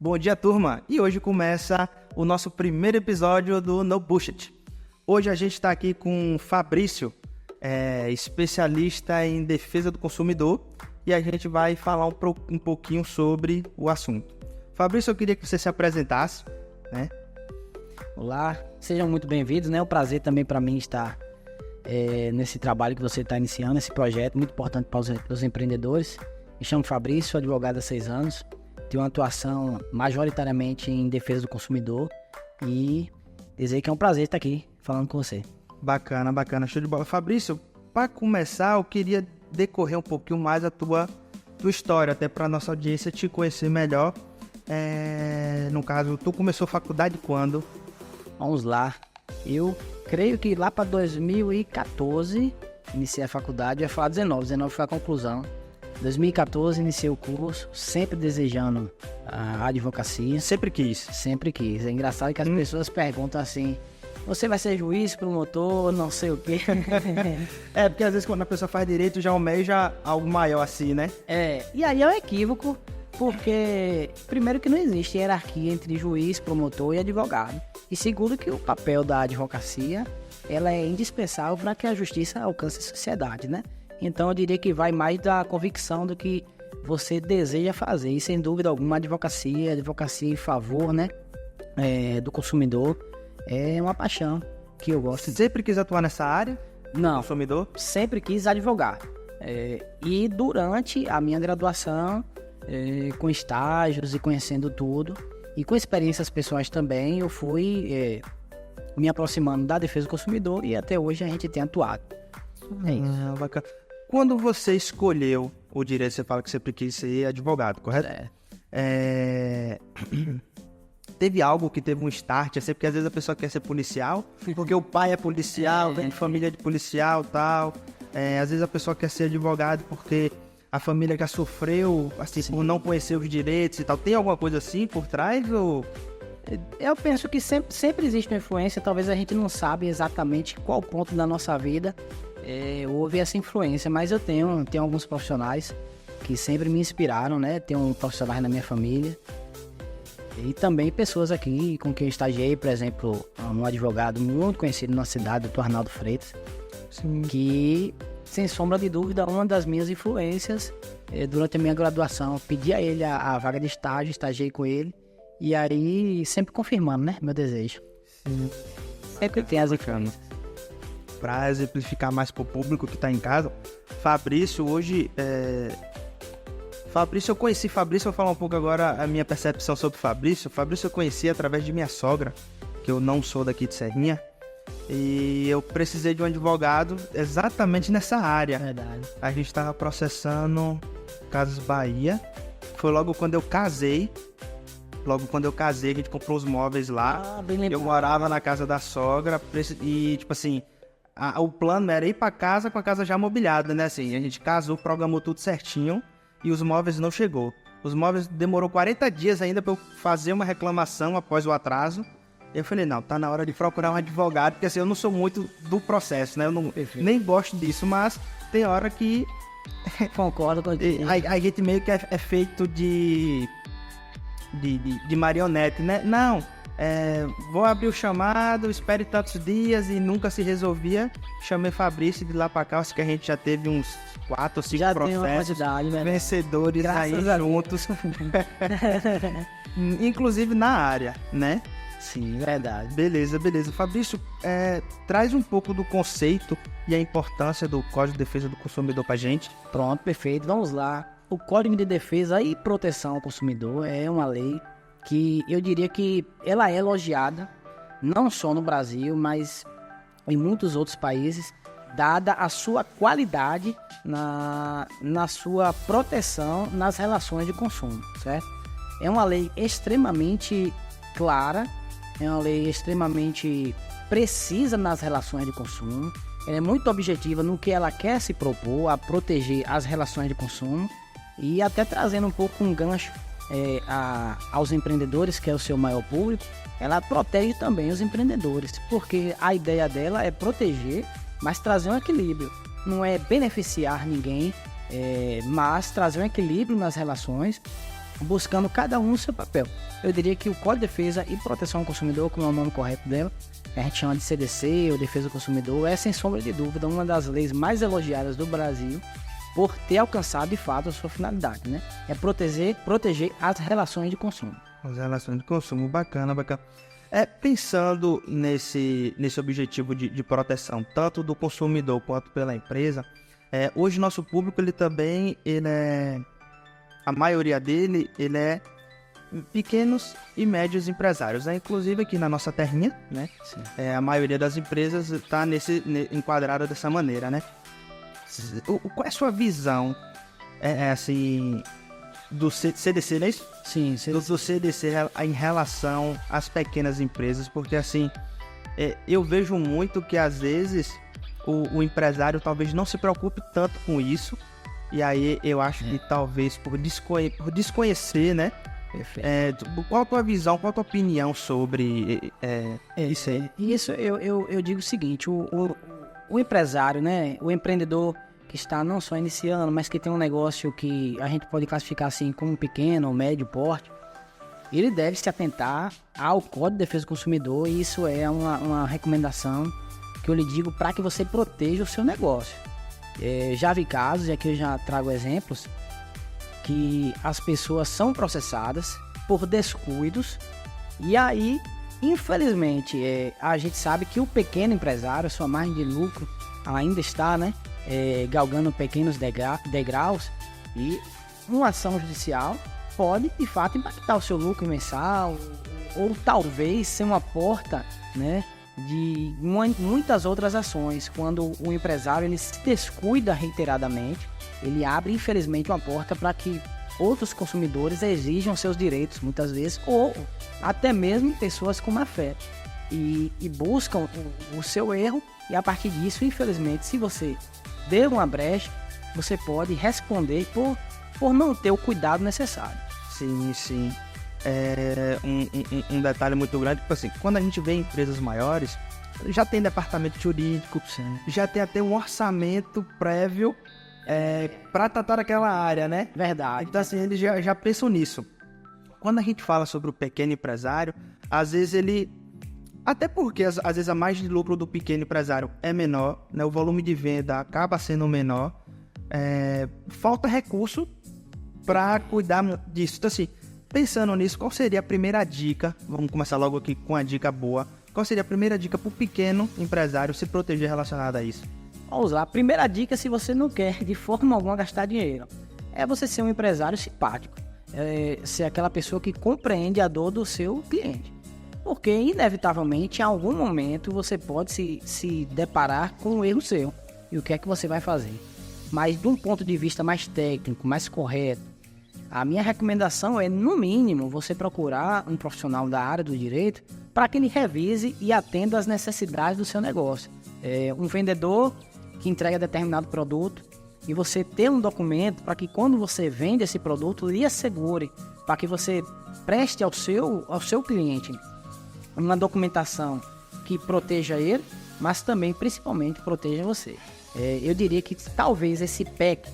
Bom dia, turma! E hoje começa o nosso primeiro episódio do No Bullshit. Hoje a gente está aqui com o Fabrício, especialista em defesa do consumidor, e a gente vai falar um pouquinho sobre o assunto. Fabrício, eu queria que você se apresentasse, né? Olá, sejam muito bem-vindos, né? É um prazer também para mim estar nesse trabalho que você está iniciando, esse projeto muito importante para os empreendedores. Me chamo Fabrício, sou advogado há 6 anos, tenho uma atuação majoritariamente em defesa do consumidor e dizer que é um prazer estar aqui falando com você. Bacana, show de bola. Fabrício, para começar, eu queria decorrer um pouquinho mais a tua história, até para a nossa audiência te conhecer melhor. No caso, tu começou faculdade quando? Vamos lá, eu creio que lá para 2014 iniciei a faculdade, eu ia falar 19 foi a conclusão. 2014 iniciei o curso, sempre desejando a advocacia. Sempre quis? Sempre quis. É engraçado que as pessoas perguntam assim, você vai ser juiz, promotor, não sei o quê. Porque às vezes quando a pessoa faz direito já almeja algo maior assim, né? E aí é um equívoco, porque primeiro que não existe hierarquia entre juiz, promotor e advogado. E segundo que o papel da advocacia, ela é indispensável para que a justiça alcance a sociedade, né? Então eu diria que vai mais da convicção do que você deseja fazer. E sem dúvida alguma, advocacia em favor, né, do consumidor, é uma paixão que eu gosto. Sempre quis atuar nessa área? Não, consumidor? Sempre quis advogar. E durante a minha graduação, com estágios e conhecendo tudo, e com experiências pessoais também, eu fui me aproximando da defesa do consumidor e até hoje a gente tem atuado. É isso. Bacana. Quando você escolheu o direito, você fala que sempre quis ser advogado, correto? Teve algo que teve um start, assim, porque às vezes a pessoa quer ser policial, porque o pai é policial, vem de família de policial e tal. Às vezes a pessoa quer ser advogado porque a família já sofreu, assim, por não conhecer os direitos e tal. Tem alguma coisa assim por trás ou... Eu penso que sempre existe uma influência, talvez a gente não sabe exatamente qual ponto da nossa vida houve essa influência, mas eu tenho alguns profissionais que sempre me inspiraram, né? Tenho profissionais na minha família e também pessoas aqui com quem eu estagiei, por exemplo, um advogado muito conhecido na cidade, o Dr. Arnaldo Freitas. Sim. Que, sem sombra de dúvida, uma das minhas influências durante a minha graduação. Eu pedi a ele a vaga de estágio, estagiei com ele. E aí, sempre confirmando, né? Meu desejo. Sim. Sempre tem as influências. Para exemplificar mais pro público que tá em casa, Fabrício hoje... Fabrício, eu conheci Fabrício, vou falar um pouco agora a minha percepção sobre Fabrício. Fabrício eu conheci através de minha sogra, que eu não sou daqui de Serrinha. E eu precisei de um advogado exatamente nessa área. Verdade. A gente tava processando Casas Bahia. Foi logo quando eu casei. A gente comprou os móveis lá. Bem lembrado. Eu morava na casa da sogra e, tipo assim, o plano era ir pra casa com a casa já mobiliada, né? Assim, a gente casou, programou tudo certinho e os móveis não chegou. Os móveis demorou 40 dias ainda pra eu fazer uma reclamação após o atraso. E eu falei, não, tá na hora de procurar um advogado, porque assim, eu não sou muito do processo, né? Eu não, nem gosto disso, mas tem hora que... Concordo com você. A gente meio que é feito de marionete, né? Não, vou abrir o chamado, espere tantos dias e nunca se resolvia. Chamei Fabrício de lá pra cá, acho que a gente já teve uns 4 ou 5 já processos vencedores aí juntos. Inclusive na área, né? Sim, verdade. Beleza. Fabrício, traz um pouco do conceito e a importância do Código de Defesa do Consumidor pra gente. Pronto, perfeito, vamos lá. O Código de Defesa e Proteção ao Consumidor é uma lei que eu diria que ela é elogiada, não só no Brasil, mas em muitos outros países, dada a sua qualidade na sua proteção nas relações de consumo, certo? É uma lei extremamente clara, é uma lei extremamente precisa nas relações de consumo, ela é muito objetiva no que ela quer se propor a proteger as relações de consumo. E até trazendo um pouco um gancho aos empreendedores, que é o seu maior público, ela protege também os empreendedores, porque a ideia dela é proteger, mas trazer um equilíbrio. Não é beneficiar ninguém, mas trazer um equilíbrio nas relações buscando cada um o seu papel. Eu diria que o Código de Defesa e Proteção ao Consumidor, como é o nome correto dela, que a gente chama de CDC, ou Defesa do Consumidor, é sem sombra de dúvida uma das leis mais elogiadas do Brasil por ter alcançado de fato a sua finalidade, né? É proteger as relações de consumo. As relações de consumo, bacana. Pensando nesse objetivo de proteção, tanto do consumidor quanto pela empresa, hoje nosso público, a maioria dele, ele é pequenos e médios empresários, né? Inclusive aqui na nossa terrinha, né? A maioria das empresas está enquadrada dessa maneira, né? Qual é a sua visão, assim, do CDC, não é isso? Sim, do CDC em relação às pequenas empresas, porque assim, eu vejo muito que às vezes o empresário talvez não se preocupe tanto com isso, e aí eu acho que talvez por desconhecer, né? Qual a tua visão, qual a tua opinião sobre isso aí? Isso eu digo o seguinte, o empresário, né? O empreendedor que está não só iniciando, mas que tem um negócio que a gente pode classificar assim como pequeno ou médio porte, ele deve se atentar ao Código de Defesa do Consumidor, e isso é uma recomendação que eu lhe digo para que você proteja o seu negócio. Já vi casos, e aqui eu já trago exemplos, que as pessoas são processadas por descuidos, e aí, infelizmente, a gente sabe que o pequeno empresário, a sua margem de lucro ainda está, né, galgando pequenos degraus, e uma ação judicial pode, de fato, impactar o seu lucro mensal, ou talvez ser uma porta, né, de muitas outras ações. Quando o empresário ele se descuida reiteradamente, ele abre, infelizmente, uma porta para que outros consumidores exijam seus direitos, muitas vezes, ou até mesmo pessoas com má fé, e buscam o seu erro, e a partir disso, infelizmente, se você deu uma brecha, você pode responder por não ter o cuidado necessário. Sim. Um detalhe muito grande, tipo assim, quando a gente vê empresas maiores, já tem departamento jurídico, já tem até um orçamento prévio para tratar aquela área, né? Verdade. Então assim, eles já pensam nisso. Quando a gente fala sobre o pequeno empresário, às vezes até porque às vezes a margem de lucro do pequeno empresário é menor, né? O volume de venda acaba sendo menor, falta recurso para cuidar disso. Então assim, pensando nisso, qual seria a primeira dica? Vamos começar logo aqui com a dica boa. Qual seria a primeira dica para o pequeno empresário se proteger relacionada a isso? Vamos lá, a primeira dica, se você não quer de forma alguma gastar dinheiro, é você ser um empresário simpático, ser aquela pessoa que compreende a dor do seu cliente, porque inevitavelmente em algum momento você pode se deparar com um erro seu, e o que é que você vai fazer? Mas de um ponto de vista mais técnico, mais correto, a minha recomendação é, no mínimo, você procurar um profissional da área do direito para que ele revise e atenda às necessidades do seu negócio. Um vendedor que entrega determinado produto, e você ter um documento para que quando você vende esse produto, lhe assegure, para que você preste ao seu cliente uma documentação que proteja ele, mas também, principalmente, proteja você. Eu diria que talvez esse pack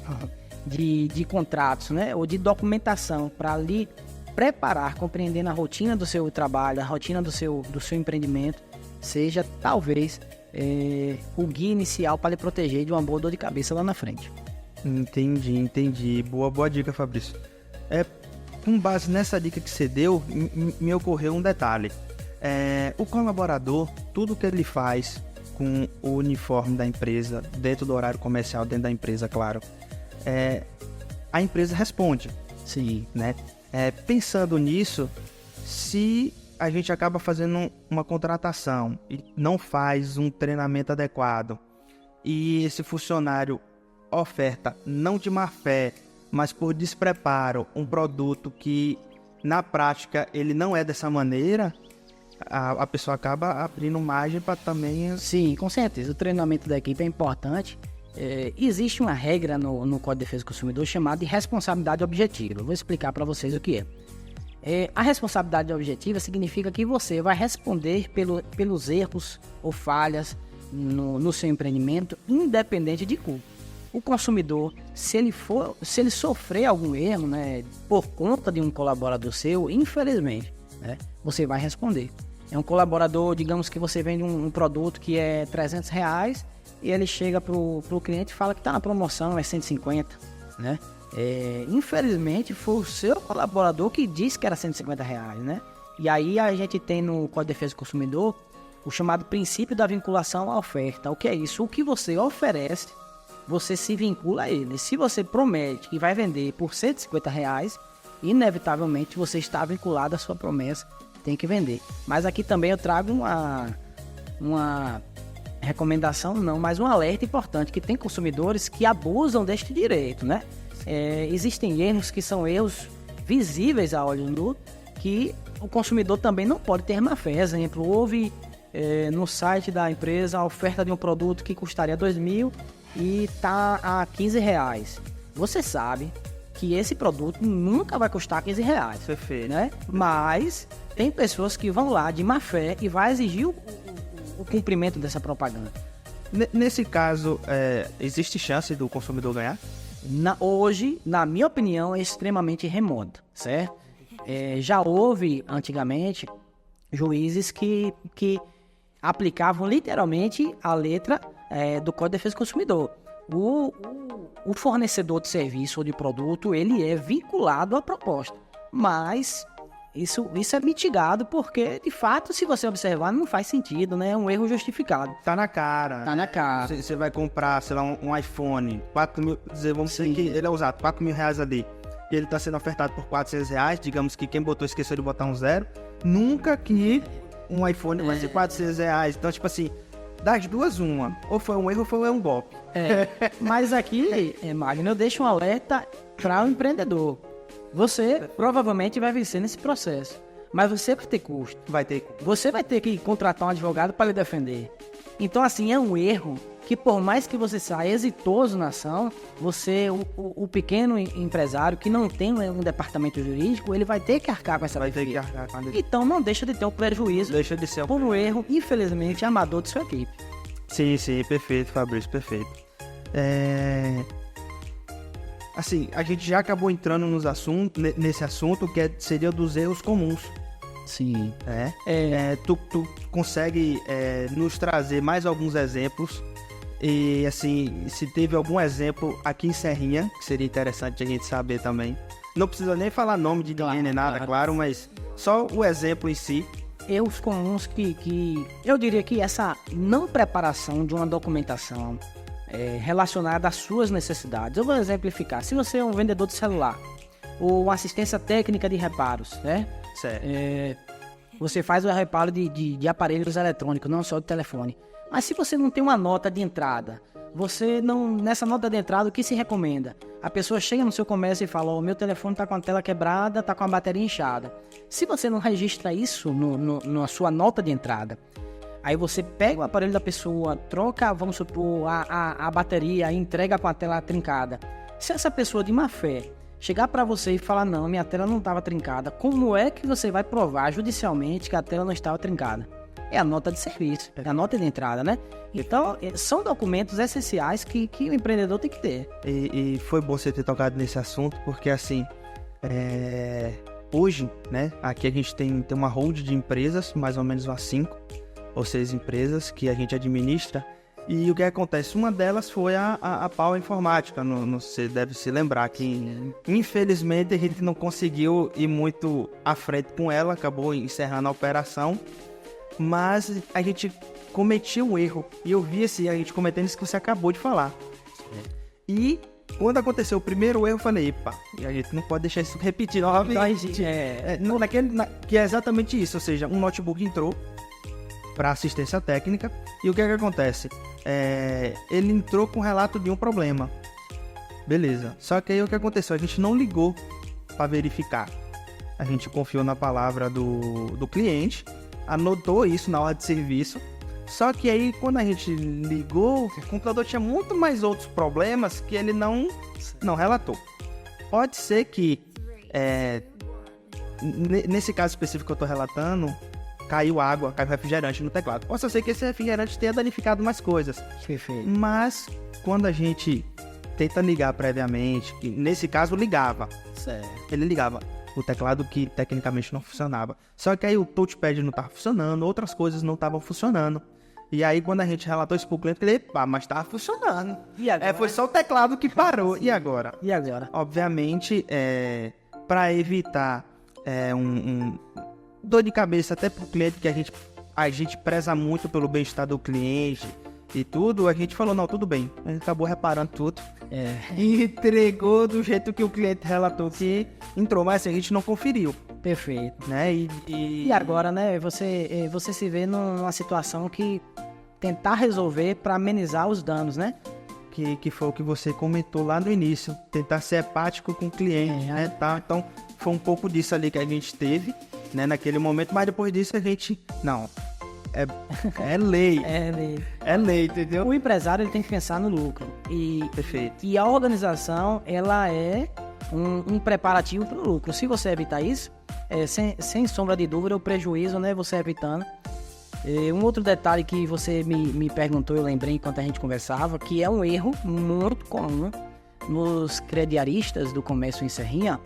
de contratos, né, ou de documentação para lhe preparar, compreendendo a rotina do seu trabalho, a rotina do seu empreendimento, seja talvez o guia inicial para lhe proteger de uma boa dor de cabeça lá na frente. Entendi. Boa dica, Fabrício. Com base nessa dica que você deu, me ocorreu um detalhe. O colaborador, tudo que ele faz com o uniforme da empresa, dentro do horário comercial, dentro da empresa, claro, a empresa responde. Sim. Né? Pensando nisso, se a gente acaba fazendo uma contratação e não faz um treinamento adequado, e esse funcionário oferta, não de má fé, mas por despreparo, um produto que na prática ele não é dessa maneira, a pessoa acaba abrindo margem para também... Sim, com certeza. O treinamento da equipe é importante. Existe uma regra no Código de Defesa do Consumidor chamada de responsabilidade objetiva. Eu vou explicar para vocês o que é. A responsabilidade objetiva significa que você vai responder pelos erros ou falhas no seu empreendimento, independente de culpa. o consumidor, se ele sofrer algum erro, né, por conta de um colaborador seu, infelizmente, né, você vai responder. É um colaborador, digamos que você vende um produto que é R$300 e ele chega pro cliente e fala que está na promoção, é 150, né? Infelizmente foi o seu colaborador que disse que era R$150, né? E aí a gente tem no Código de Defesa do Consumidor o chamado princípio da vinculação à oferta. O que é isso? O que você oferece, você se vincula a ele. Se você promete que vai vender por R$150, inevitavelmente você está vinculado à sua promessa, tem que vender. Mas aqui também eu trago uma recomendação, não, mas um alerta importante, que tem consumidores que abusam deste direito, né? Existem erros que são erros visíveis a olho nu, que o consumidor também não pode ter má fé. Exemplo, houve no site da empresa a oferta de um produto que custaria R$2.000 e está a R$15. Você sabe que esse produto nunca vai custar R$15, Perfeito. né? Mas tem pessoas que vão lá de má fé e vai exigir o cumprimento dessa propaganda. Nesse caso, existe chance do consumidor ganhar? Hoje, na minha opinião, é extremamente remota, certo? Já houve, antigamente, juízes que aplicavam literalmente a letra do Código de Defesa do Consumidor. O fornecedor de serviço ou de produto, ele é vinculado à proposta, mas isso é mitigado porque, de fato, se você observar, não faz sentido, né? É um erro justificado. Tá na cara. Tá na cara. Você vai comprar, sei lá, um iPhone, vamos dizer que ele é usado, R$4.000 ali, e ele tá sendo ofertado por R$400, digamos que quem botou esqueceu de botar um zero, nunca que um iPhone vai ser R$400. Então, tipo assim, das duas, uma. Ou foi um erro ou foi um golpe. Mas aqui, Magno, eu deixo um alerta para o empreendedor. Você provavelmente vai vencer nesse processo, mas você vai ter custo. Você vai ter que contratar um advogado para lhe defender. Então, assim, é um erro que, por mais que você saia exitoso na ação, você, o pequeno empresário que não tem um departamento jurídico, ele vai ter que arcar com essa dívida. Então, não deixa de ter um prejuízo por um erro, infelizmente, amador de sua equipe. Sim, perfeito, Fabrício, perfeito. Assim, a gente já acabou entrando nesse assunto que seria dos erros comuns. Sim. Tu consegue nos trazer mais alguns exemplos? E assim, se teve algum exemplo aqui em Serrinha, que seria interessante a gente saber também. Não precisa nem falar nome de ninguém nem nada, claro, mas só o exemplo em si. Erros comuns que eu diria que essa não preparação de uma documentação relacionada às suas necessidades. Eu vou exemplificar. Se você é um vendedor de celular ou uma assistência técnica de reparos, né? Certo. Você faz o reparo de aparelhos eletrônicos, não só de telefone. Mas se você não tem uma nota de entrada, nessa nota de entrada, o que se recomenda? A pessoa chega no seu comércio e fala: meu telefone está com a tela quebrada, está com a bateria inchada. Se você não registra isso na sua nota de entrada, aí você pega o aparelho da pessoa, troca, vamos supor, a bateria e entrega com a tela trincada. Se essa pessoa de má fé chegar para você e falar: não, minha tela não estava trincada, como é que você vai provar judicialmente que a tela não estava trincada? É a nota de serviço, é a nota de entrada, né? Então, são documentos essenciais que o empreendedor tem que ter. E foi bom você ter tocado nesse assunto, porque assim, hoje, né, aqui a gente tem uma hold de empresas, mais ou menos umas 5 ou 6 empresas que a gente administra. E o que acontece? Uma delas foi a Pau Informática. Você deve se lembrar que, infelizmente, a gente não conseguiu ir muito à frente com ela, acabou encerrando a operação. Mas a gente cometia um erro. E eu vi assim, a gente cometendo isso que você acabou de falar. E quando aconteceu o primeiro erro, eu falei: epa, a gente não pode deixar isso repetir novamente. Que é exatamente isso. Ou seja, um notebook entrou para assistência técnica. E o que é que acontece? Ele entrou com relato de um problema. Beleza. Só que aí o que aconteceu? A gente não ligou para verificar. A gente confiou na palavra do cliente, anotou isso na hora de serviço. Só que aí, quando a gente ligou, o computador tinha muito mais outros problemas que ele não relatou. Pode ser que, nesse caso específico que eu estou relatando, caiu água, caiu refrigerante no teclado. Possa ser que esse refrigerante tenha danificado mais coisas. Perfeito. Mas, quando a gente tenta ligar previamente, que nesse caso ligava. Certo. Ele ligava. O teclado que tecnicamente não funcionava. Só que aí o touchpad não estava funcionando, outras coisas não estavam funcionando. E aí quando a gente relatou isso pro cliente, ele, mas estava funcionando. E agora? Foi só o teclado que parou. E agora? E agora? Obviamente, para evitar dor de cabeça até pro cliente, que a gente preza muito pelo bem-estar do cliente e tudo, a gente falou, não, tudo bem. A gente acabou reparando tudo. E entregou do jeito que o cliente relatou que entrou, mas assim, a gente não conferiu, Perfeito. né? E agora, né, você se vê numa situação que tentar resolver para amenizar os danos, né? Que foi o que você comentou lá no início, tentar ser empático com o cliente, né? Tá? Então, foi um pouco disso ali que a gente teve, né, naquele momento, mas depois disso a gente, não, é lei. É lei, entendeu? O empresário ele tem que pensar no lucro. Perfeito. E a organização, ela é um preparativo para o lucro. Se você evitar isso, sem sombra de dúvida, o prejuízo, né, você evitando. Um outro detalhe que você me perguntou, eu lembrei enquanto a gente conversava, que é um erro muito comum nos crediaristas do comércio em Serrinha,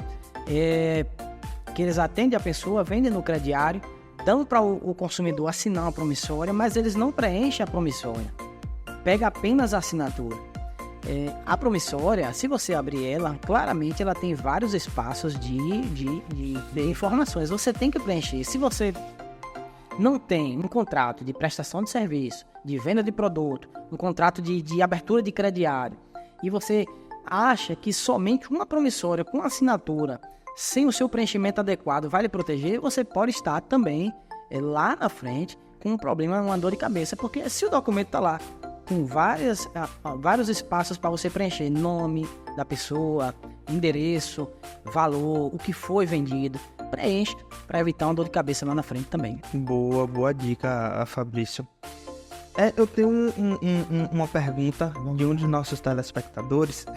que eles atendem a pessoa, vendem no crediário, dão para o consumidor assinar uma promissória, mas eles não preenchem a promissória. Pega apenas a assinatura. A promissória, se você abrir ela, claramente ela tem vários espaços de informações. Você tem que preencher. Se você não tem um contrato de prestação de serviço, de venda de produto, um contrato de abertura de crediário, e você acha que somente uma promissória com assinatura, sem o seu preenchimento adequado, vai lhe proteger, você pode estar também lá na frente com um problema, uma dor de cabeça, porque se o documento está lá com vários espaços para você preencher, nome da pessoa, endereço, valor, o que foi vendido, preenche para evitar uma dor de cabeça lá na frente também. Boa dica, Fabrício. Eu tenho uma pergunta de um dos nossos telespectadores,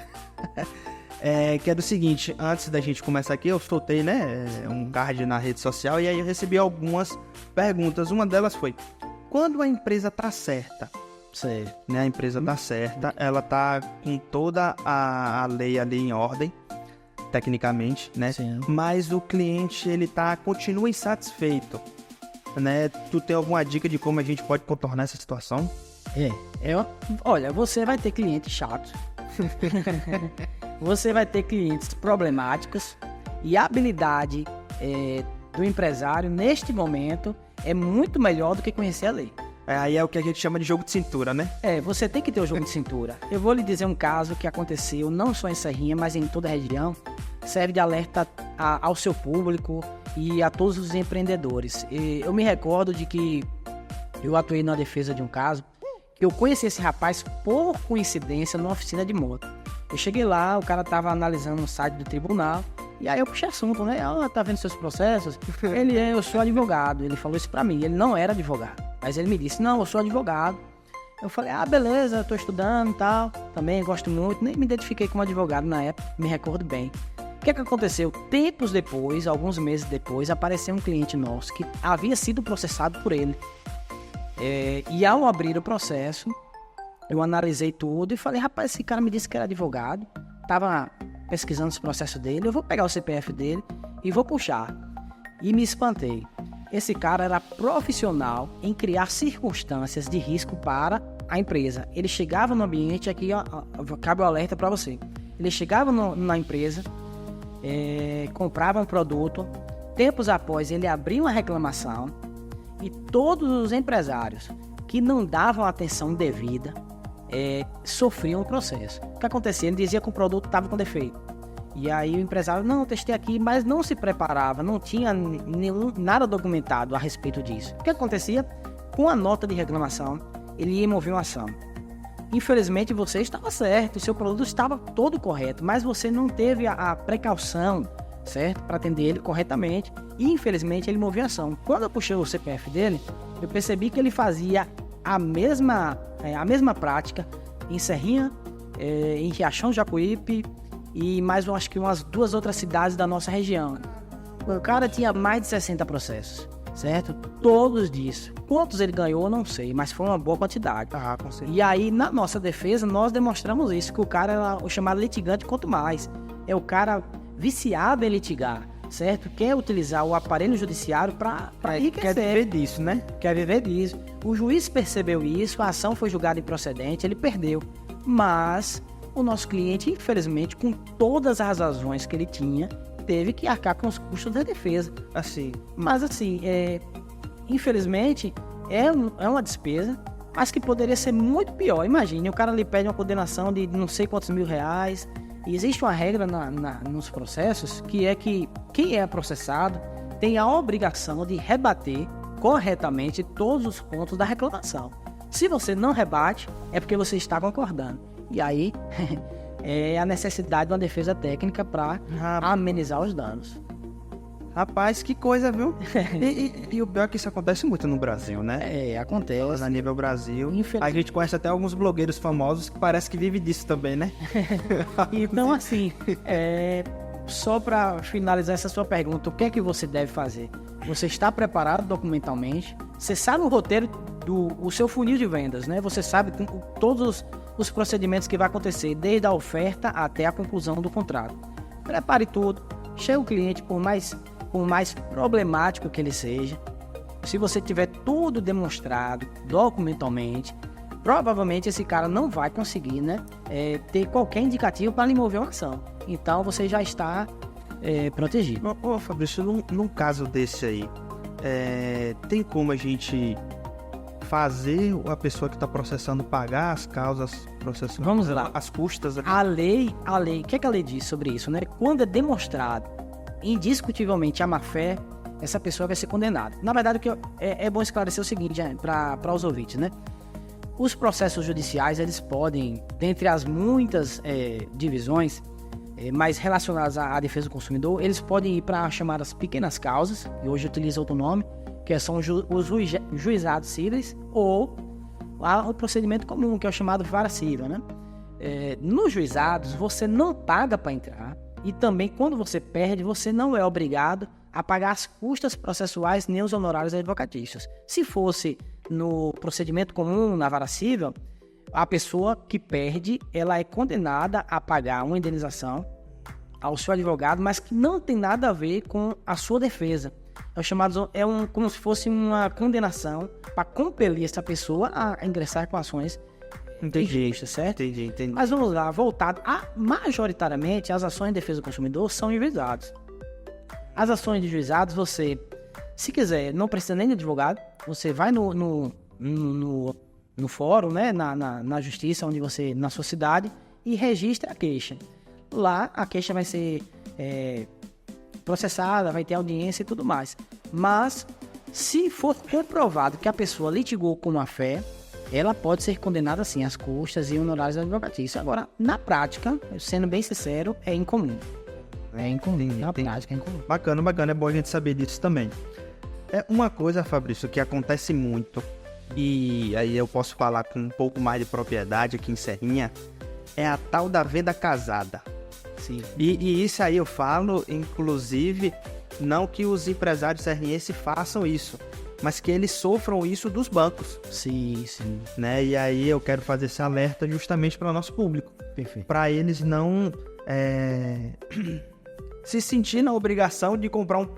que é do seguinte: antes da gente começar aqui, eu soltei, né, um card na rede social e aí eu recebi algumas perguntas. Uma delas foi: quando a empresa tá certa? Certo. Né, a empresa tá certa, ela tá com toda a lei ali em ordem, tecnicamente, né? Sim. Mas o cliente, ele continua insatisfeito, né? Tu tem alguma dica de como a gente pode contornar essa situação? Olha, você vai ter clientes chatos, você vai ter clientes problemáticos, e a habilidade do empresário neste momento é muito melhor do que conhecer a lei. Aí é o que a gente chama de jogo de cintura, né? Você tem que ter o jogo de cintura. Eu vou lhe dizer um caso que aconteceu não só em Serrinha, mas em toda a região. Serve de alerta ao seu público e a todos os empreendedores. Eu me recordo de que eu atuei na defesa de um caso, que eu conheci esse rapaz por coincidência numa oficina de moto. Eu cheguei lá, o cara tava analisando o site do tribunal, e aí eu puxei assunto, né? Tá vendo seus processos? Eu sou advogado. Ele falou isso pra mim, ele não era advogado. Mas ele me disse, não, eu sou advogado. Eu falei, beleza, eu tô estudando e tal, também gosto muito, nem me identifiquei como advogado na época, me recordo bem. O que aconteceu? Tempos depois, alguns meses depois, apareceu um cliente nosso que havia sido processado por ele. E ao abrir o processo, eu analisei tudo e falei, rapaz, esse cara me disse que era advogado, tava pesquisando os processos dele, eu vou pegar o CPF dele e vou puxar. E me espantei. Esse cara era profissional em criar circunstâncias de risco para a empresa. Ele chegava no ambiente, aqui cabe o alerta para você. Ele chegava na empresa, comprava um produto, tempos após ele abria uma reclamação e todos os empresários que não davam atenção devida sofriam o processo. O que acontecia? Ele dizia que o produto estava com defeito. E aí o empresário, não, eu testei aqui, mas não se preparava, não tinha nada documentado a respeito disso. O que acontecia? Com a nota de reclamação, ele ia mover uma ação. Infelizmente você estava certo, seu produto estava todo correto, mas você não teve a precaução, certo? Para atender ele corretamente, e infelizmente ele moveu a ação. Quando eu puxei o CPF dele, eu percebi que ele fazia a mesma prática em Serrinha, em Riachão do Jacuípe, e mais, acho que umas 2 outras cidades da nossa região. O cara tinha mais de 60 processos. certo? Todos disso. Quantos ele ganhou, eu não sei, mas foi uma boa quantidade. Ah, com certeza. E aí, na nossa defesa, nós demonstramos isso, que o cara era o chamado litigante quanto mais. É o cara viciado em litigar, certo? Quer utilizar o aparelho judiciário para enriquecer. Quer viver disso, né? Quer viver disso. O juiz percebeu isso, a ação foi julgada improcedente, ele perdeu. Mas o nosso cliente, infelizmente, com todas as razões que ele tinha, teve que arcar com os custos da defesa. Assim, Mas assim, infelizmente, é uma despesa, mas que poderia ser muito pior. Imagine, o cara lhe pede uma condenação de não sei quantos R$1.000, e existe uma regra nos processos, que é que quem é processado tem a obrigação de rebater corretamente todos os pontos da reclamação. Se você não rebate, é porque você está concordando. E aí, é a necessidade de uma defesa técnica para amenizar os danos. rapaz, que coisa, viu? E o pior é que isso acontece muito no Brasil, né? Acontece. A nível Brasil. Infelizmente. A gente conhece até alguns blogueiros famosos que parece que vivem disso também, né? Então, assim, só para finalizar essa sua pergunta, o que é que você deve fazer? Você está preparado documentalmente? Você sabe o roteiro do seu funil de vendas, né? Você sabe todos os procedimentos que vai acontecer, desde a oferta até a conclusão do contrato. Prepare tudo. Chega o cliente, por mais problemático que ele seja, se você tiver tudo demonstrado documentalmente, provavelmente esse cara não vai conseguir, né, ter qualquer indicativo para lhe mover uma ação. Então você já está protegido. Ô, Fabrício, num caso desse aí, tem como a gente fazer a pessoa que está processando pagar as causas processuais? Vamos lá. As custas aqui? A lei, o que é que a lei diz sobre isso, né? Quando é demonstrado indiscutivelmente a má-fé, essa pessoa vai ser condenada. Na verdade, é bom esclarecer o seguinte para os ouvintes, né? Os processos judiciais, eles podem, dentre as muitas divisões mais relacionadas à defesa do consumidor, eles podem ir para as chamadas pequenas causas, e hoje utiliza outro nome, que são os juizados cíveis, ou o procedimento comum, que é o chamado vara civil, né? Nos juizados, você não paga para entrar, e também, quando você perde, você não é obrigado a pagar as custas processuais nem os honorários advocatícios. Se fosse no procedimento comum, na vara civil, a pessoa que perde, ela é condenada a pagar uma indenização ao seu advogado, mas que não tem nada a ver com a sua defesa. Como se fosse uma condenação para compelir essa pessoa a ingressar com ações injusta, certo? Entendi. Mas vamos lá, voltado majoritariamente, as ações de defesa do consumidor são em juizados. As ações de juizados, você, se quiser, não precisa nem de advogado, você vai no fórum, né, na justiça, onde você, na sua cidade, e registra a queixa. Lá, a queixa vai ser processada, vai ter audiência e tudo mais. Mas, se for comprovado que a pessoa litigou com má fé, ela pode ser condenada, sim, às custas e honorários advocatícios. Agora, na prática, sendo bem sincero, é incomum. Na prática é incomum. Bacana, é bom a gente saber disso também. É uma coisa, Fabrício, que acontece muito, e aí eu posso falar com um pouco mais de propriedade aqui em Serrinha, é a tal da venda casada. Sim. E isso aí eu falo, inclusive, não que os empresários serrinhenses façam isso, mas que eles sofram isso dos bancos. Sim. Né? E aí eu quero fazer esse alerta justamente para o nosso público. Perfeito. Para eles não se sentir na obrigação de comprar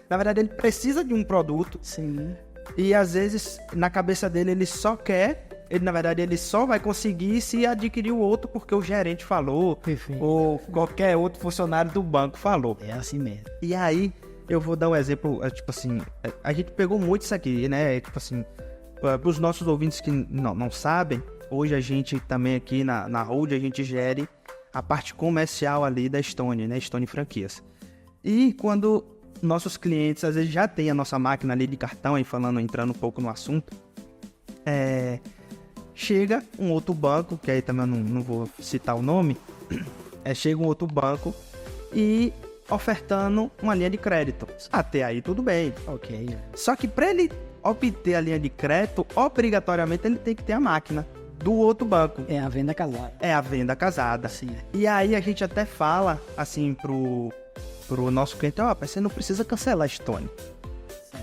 na verdade, ele precisa de um produto. Sim. E às vezes, na cabeça dele, ele só vai conseguir se adquirir o outro porque o gerente falou. Perfeito. Ou qualquer outro funcionário do banco falou. É assim mesmo. E aí, eu vou dar um exemplo, tipo assim, a gente pegou muito isso aqui, né? Tipo assim, para os nossos ouvintes que não sabem, hoje a gente também aqui na Hold, a gente gere a parte comercial ali da Stone, né? Stone Franquias. E quando nossos clientes, às vezes, já tem a nossa máquina ali de cartão, aí entrando um pouco no assunto, chega um outro banco, que aí também eu não vou citar o nome, chega um outro banco e ofertando uma linha de crédito. Até aí tudo bem. Ok. Só que para ele obter a linha de crédito, obrigatoriamente ele tem que ter a máquina do outro banco. É a venda casada. É a venda casada. Sim. E aí a gente até fala assim pro nosso cliente, você não precisa cancelar a Stone.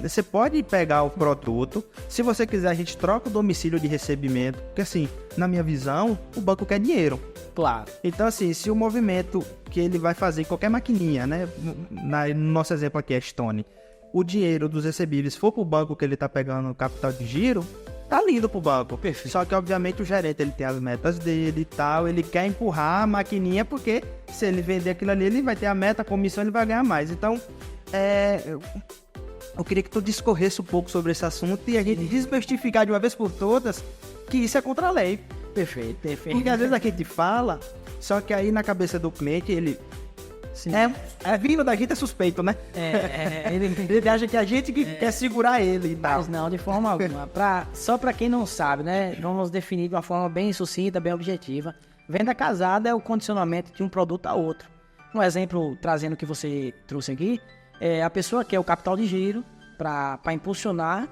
Você pode pegar o produto, se você quiser a gente troca o domicílio de recebimento, porque assim, na minha visão, o banco quer dinheiro. Claro. Então assim, se o movimento que ele vai fazer em qualquer maquininha, né, no nosso exemplo aqui é Stone, o dinheiro dos recebíveis for pro banco que ele tá pegando o capital de giro, tá lindo pro banco. Perfeito. Só que obviamente o gerente ele tem as metas dele e tal, ele quer empurrar a maquininha porque se ele vender aquilo ali, ele vai ter a meta, a comissão, ele vai ganhar mais. Então, eu queria que tu discorresse um pouco sobre esse assunto e a gente desmistificar de uma vez por todas que isso é contra a lei. Perfeito. Porque às vezes a gente fala, só que aí na cabeça do cliente ele... Sim. Vindo da gente é suspeito, né? Ele acha que a gente que quer segurar ele e tal. Mas não, de forma alguma. Só para quem não sabe, né? Vamos definir de uma forma bem sucinta, bem objetiva. Venda casada é o condicionamento de um produto a outro. Um exemplo, trazendo o que você trouxe aqui, a pessoa quer o capital de giro para impulsionar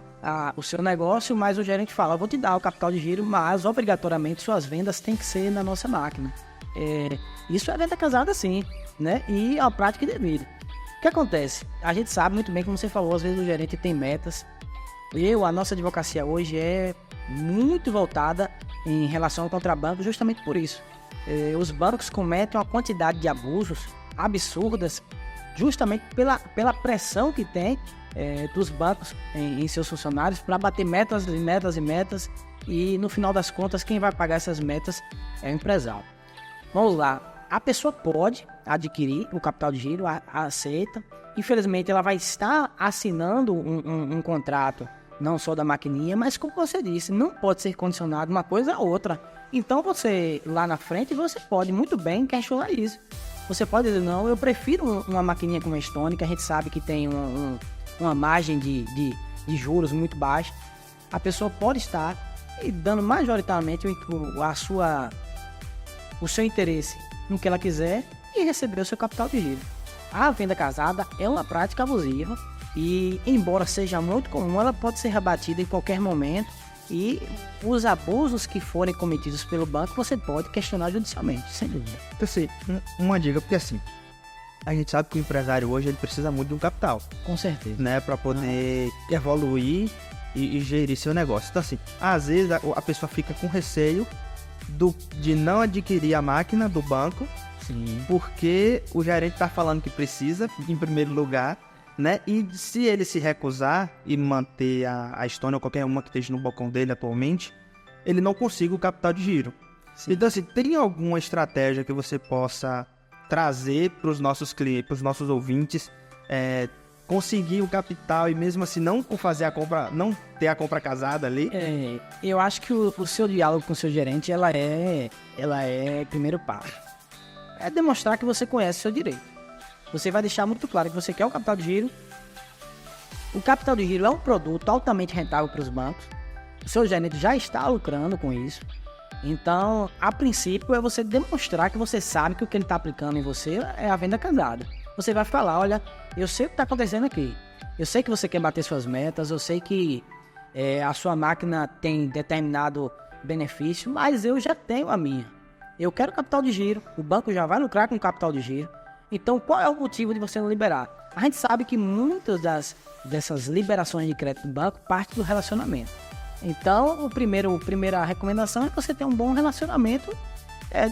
o seu negócio, mas o gerente fala, eu vou te dar o capital de giro, mas obrigatoriamente suas vendas têm que ser na nossa máquina. Isso é venda casada sim, né? E a prática devida. O que acontece? A gente sabe muito bem, como você falou, às vezes o gerente tem metas. A nossa advocacia hoje é muito voltada em relação ao contrabando justamente por isso. Os bancos cometem uma quantidade de abusos absurdas justamente pela pressão que tem dos bancos em seus funcionários para bater metas e metas e metas, e no final das contas quem vai pagar essas metas é o empresário. Vamos lá. A pessoa pode adquirir o capital de giro, aceita. Infelizmente, ela vai estar assinando um contrato, não só da maquininha, mas como você disse, não pode ser condicionado uma coisa a outra. Então, você, lá na frente, você pode muito bem questionar isso. Você pode dizer, não, eu prefiro uma maquininha como a Stone, que a gente sabe que tem uma margem de juros muito baixa. A pessoa pode estar dando majoritariamente o seu interesse no que ela quiser e receber o seu capital de giro. A venda casada é uma prática abusiva e, embora seja muito comum, ela pode ser rebatida em qualquer momento, e os abusos que forem cometidos pelo banco você pode questionar judicialmente, sem dúvida. Então, assim, uma dica, porque assim, a gente sabe que o empresário hoje ele precisa muito de um capital. Com certeza. Né, para poder evoluir e gerir seu negócio. Então, assim, às vezes a pessoa fica com receio de não adquirir a máquina do banco. Sim. Porque o gerente está falando que precisa, em primeiro lugar, né? E se ele se recusar e manter a Stone ou qualquer uma que esteja no balcão dele atualmente, ele não consiga o capital de giro. Sim. Então, assim, tem alguma estratégia que você possa trazer para os nossos clientes, para os nossos ouvintes, conseguir o capital e mesmo assim não fazer a compra, não ter a compra casada ali? Eu acho que o seu diálogo com o seu gerente, ela é primeiro passo. É demonstrar que você conhece o seu direito. Você vai deixar muito claro que você quer o capital de giro. O capital de giro é um produto altamente rentável para os bancos. O seu gerente já está lucrando com isso. Então, a princípio, é você demonstrar que você sabe que o que ele está aplicando em você é a venda casada. Você vai falar, olha, eu sei o que está acontecendo aqui. Eu sei que você quer bater suas metas, eu sei que a sua máquina tem determinado benefício, mas eu já tenho a minha. Eu quero capital de giro, o banco já vai lucrar com capital de giro. Então, qual é o motivo de você não liberar? A gente sabe que muitas dessas liberações de crédito do banco partem do relacionamento. Então, a primeira recomendação é que você tenha um bom relacionamento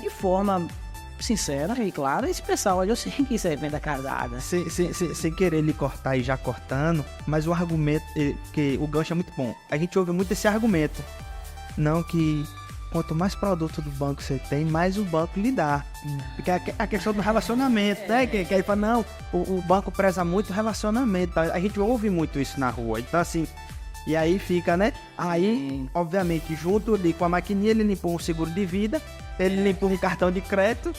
de forma sincera e clara e expressar, olha, eu sei que isso é venda casada. Sem querer lhe cortar e já cortando, mas o argumento, que o gancho é muito bom. A gente ouve muito esse argumento. Não que... Quanto mais produto do banco você tem, mais o banco lhe dá. Porque a questão do relacionamento, né? Que aí fala, não, o banco preza muito o relacionamento. A gente ouve muito isso na rua. Então, assim, e aí fica, né? Aí, obviamente, junto ali com a maquininha, ele limpou um seguro de vida, ele limpou um cartão de crédito,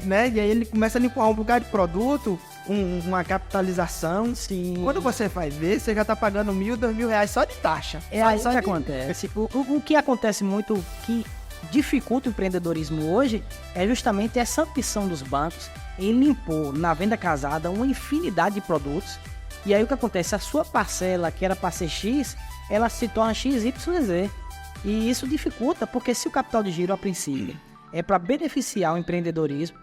né? E aí ele começa a limpar um bocado de produto, uma capitalização. Sim. Quando você faz ver, você já tá pagando R$1.000, R$2.000 só de taxa. Aí que acontece. O que acontece muito, que dificulta o empreendedorismo hoje, é justamente essa opção dos bancos em limpar na venda casada uma infinidade de produtos. E aí o que acontece? A sua parcela, que era para ser X, ela se torna XYZ. E isso dificulta, porque se o capital de giro, a princípio, é para beneficiar o empreendedorismo,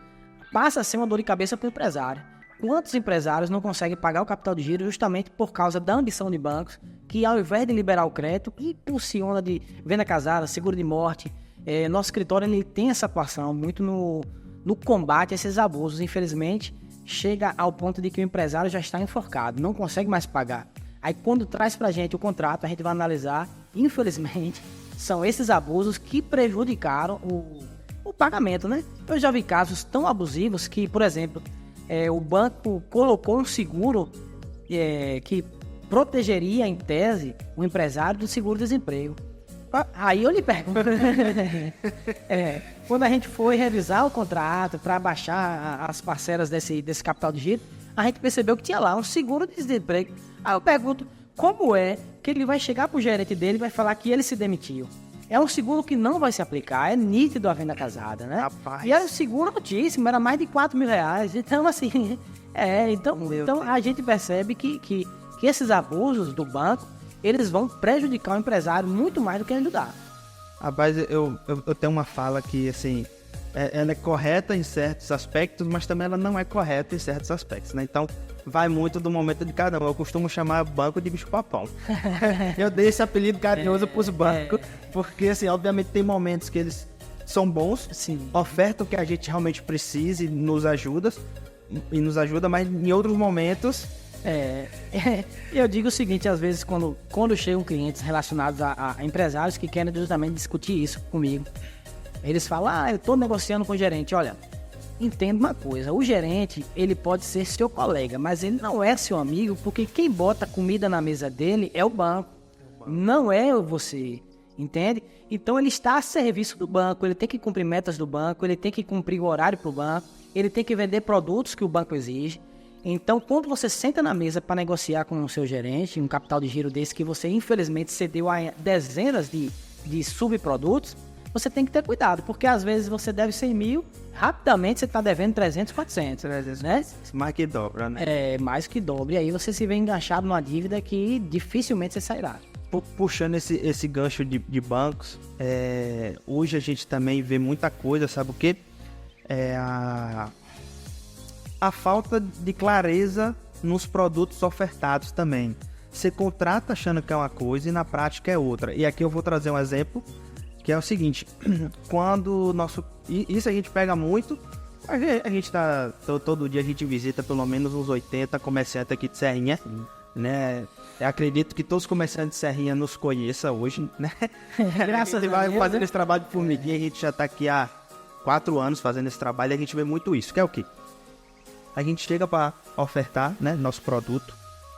passa a ser uma dor de cabeça para o empresário. quantos empresários não conseguem pagar o capital de giro justamente por causa da ambição de bancos, que ao invés de liberar o crédito, impulsiona de venda casada, seguro de morte. Nosso escritório ele tem essa atuação muito no combate a esses abusos. Infelizmente, chega ao ponto de que o empresário já está enforcado, não consegue mais pagar. Aí quando traz pra gente o contrato, a gente vai analisar, infelizmente, são esses abusos que prejudicaram o pagamento, né? Eu já vi casos tão abusivos que, por exemplo, o banco colocou um seguro que protegeria, em tese, o empresário do seguro-desemprego. Aí eu lhe pergunto, quando a gente foi revisar o contrato para baixar as parcelas desse capital de giro, a gente percebeu que tinha lá um seguro-desemprego. Aí eu pergunto, como é que ele vai chegar pro gerente dele e vai falar que ele se demitiu? É um seguro que não vai se aplicar, é nítido a venda casada, né? Rapaz. E era um seguro altíssimo, era mais de R$4.000. Então, assim, então a gente percebe que esses abusos do banco, eles vão prejudicar o empresário muito mais do que ajudar. Rapaz, eu tenho uma fala que, assim, ela é correta em certos aspectos, mas também ela não é correta em certos aspectos, né? Então, vai muito do momento de cada um. Eu costumo chamar banco de bicho-papão. Eu dei esse apelido carinhoso pros bancos, porque, assim, obviamente tem momentos que eles são bons, Sim. ofertam o que a gente realmente precisa e nos ajuda, mas em outros momentos... Eu digo o seguinte, às vezes, quando chegam clientes relacionados a empresários que querem justamente discutir isso comigo, eles falam, eu estou negociando com o gerente. Olha, entenda uma coisa, o gerente, ele pode ser seu colega, mas ele não é seu amigo, porque quem bota comida na mesa dele é o banco, não é você, entende? Então ele está a serviço do banco, ele tem que cumprir metas do banco, ele tem que cumprir o horário para o banco, ele tem que vender produtos que o banco exige. Então, quando você senta na mesa para negociar com o seu gerente, um capital de giro desse que você infelizmente cedeu a dezenas de subprodutos, você tem que ter cuidado, porque às vezes você deve 100 mil, rapidamente você está devendo 300, 400, né? Mais que dobra, né? Mais que dobra, e aí você se vê enganchado numa dívida que dificilmente você sairá. Puxando esse gancho de bancos, hoje a gente também vê muita coisa, sabe o quê? A falta de clareza nos produtos ofertados também. Você contrata achando que é uma coisa e na prática é outra. E aqui eu vou trazer um exemplo, que é o seguinte, quando isso a gente pega muito, a gente tá, todo dia a gente visita pelo menos uns 80 comerciantes aqui de Serrinha, né? Eu acredito que todos os comerciantes de Serrinha nos conheçam hoje, né? Graças a Deus, vai fazendo esse trabalho de formiguinha, a gente já tá aqui há 4 anos fazendo esse trabalho e a gente vê muito isso, que é o quê? A gente chega para ofertar, né, nosso produto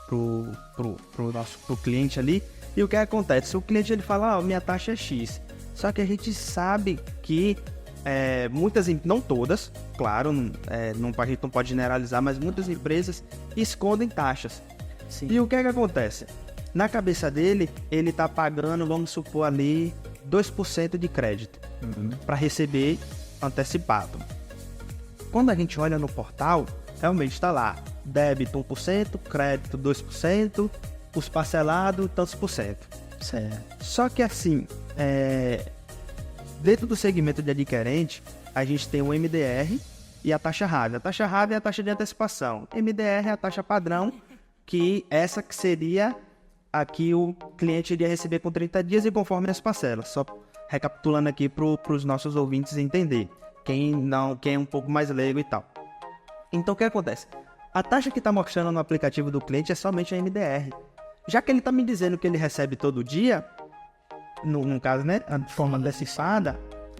pro cliente ali, e o que acontece? O cliente ele fala, minha taxa é X, só que a gente sabe que muitas, não todas, claro, a gente não pode generalizar, mas muitas empresas escondem taxas. Sim. E o que acontece? Na cabeça dele, ele tá pagando, vamos supor ali, 2% de crédito para receber antecipado. Quando a gente olha no portal, realmente está lá, débito 1%, crédito 2%, os parcelados tantos por cento. Certo. Só que assim, dentro do segmento de adquirente, a gente tem o MDR e a taxa RAV. A taxa RAV é a taxa de antecipação. MDR é a taxa padrão, que essa que seria a que o cliente iria receber com 30 dias e conforme as parcelas. Só recapitulando aqui para os nossos ouvintes entender. Quem é um pouco mais leigo e tal. Então o que acontece? A taxa que está mostrando no aplicativo do cliente é somente a MDR. Já que ele está me dizendo que ele recebe todo dia, no caso, né, de forma antecipada,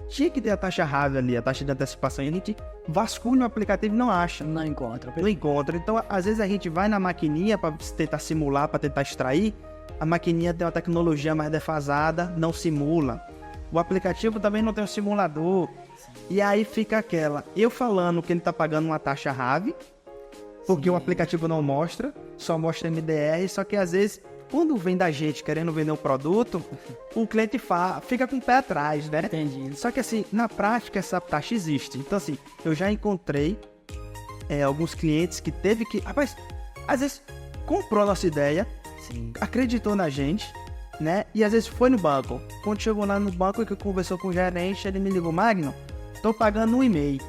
tinha que ter a taxa RAV ali, a taxa de antecipação, e a gente vasculha no aplicativo e não acha. Não encontra. Não encontra. Então, às vezes a gente vai na maquininha para tentar simular, para tentar extrair, a maquininha tem uma tecnologia mais defasada, não simula. O aplicativo também não tem um simulador. E aí fica eu falando que ele tá pagando uma taxa RAV, porque o aplicativo não mostra, só mostra MDR, só que às vezes, quando vem da gente querendo vender um produto, o cliente fica com o pé atrás, né? Entendi. Só que assim, na prática essa taxa existe. Então assim, eu já encontrei alguns clientes que teve que... Rapaz, às vezes comprou a nossa ideia, Sim. acreditou na gente, né? E às vezes foi no banco. Quando chegou lá no banco que conversou com o gerente, ele me ligou, Magno, tô pagando 1,5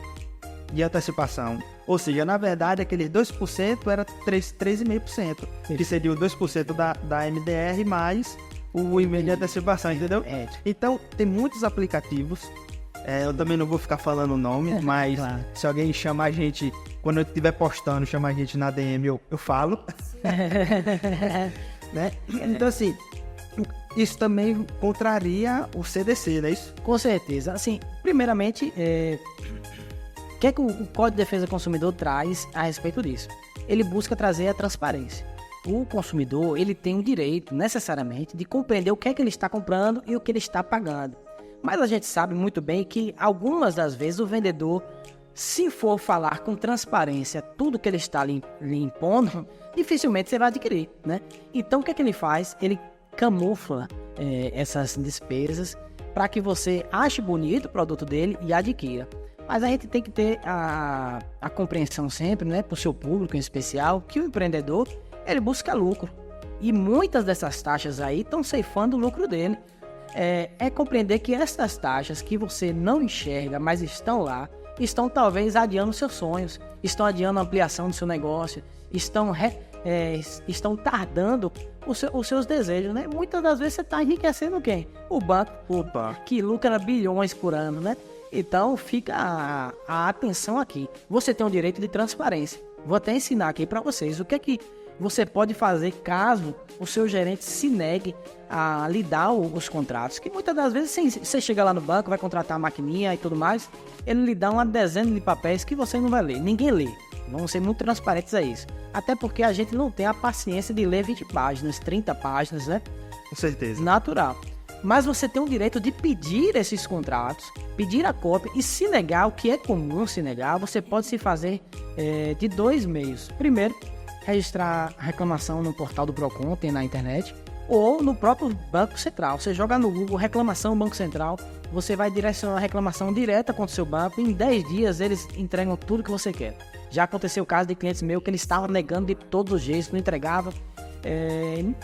de antecipação. Ou seja, na verdade, aqueles 2% era 3,5%, que seria o 2% da MDR mais o e-mail de antecipação, entendeu? Então, tem muitos aplicativos. Eu também não vou ficar falando o nome, mas claro, se alguém chamar a gente, quando eu estiver postando, chamar a gente na DM, eu falo. Né? Então, assim, isso também contraria o CDC, não é isso? Com certeza. Assim, primeiramente, o que é que o Código de Defesa do Consumidor traz a respeito disso? Ele busca trazer a transparência. O consumidor, ele tem o direito, necessariamente, de compreender o que é que ele está comprando e o que ele está pagando. Mas a gente sabe muito bem que, algumas das vezes, o vendedor, se for falar com transparência tudo que ele está lhe impondo, dificilmente você vai adquirir, né? Então, o que é que ele faz? Ele camufla essas despesas para que você ache bonito o produto dele e adquira. Mas a gente tem que ter a compreensão sempre, né, para o seu público em especial, que o empreendedor, ele busca lucro. E muitas dessas taxas aí estão ceifando o lucro dele. É compreender que essas taxas que você não enxerga, mas estão lá, estão talvez adiando seus sonhos, estão adiando a ampliação do seu negócio, estão tardando os seus desejos, né? Muitas das vezes você está enriquecendo quem? O banco, que lucra bilhões por ano, né? Então fica a atenção aqui. Você tem o direito de transparência. Vou até ensinar aqui para vocês o que é que você pode fazer caso o seu gerente se negue a lhe dar os contratos. Que muitas das vezes você chega lá no banco, vai contratar a maquininha e tudo mais, ele lhe dá uma dezena de papéis que você não vai ler. Ninguém lê. Vamos ser muito transparentes a isso. Até porque a gente não tem a paciência de ler 20 páginas, 30 páginas, né? Com certeza. Natural. Mas você tem o direito de pedir esses contratos, pedir a cópia e se negar, o que é comum se negar, você pode se fazer de 2 meios. Primeiro, registrar a reclamação no portal do Procon, tem na internet, ou no próprio Banco Central. Você joga no Google reclamação Banco Central, você vai direcionar a reclamação direta contra o seu banco, e em 10 dias eles entregam tudo que você quer. Já aconteceu o caso de clientes meus que eles estavam negando de todos os jeitos, não entregavam.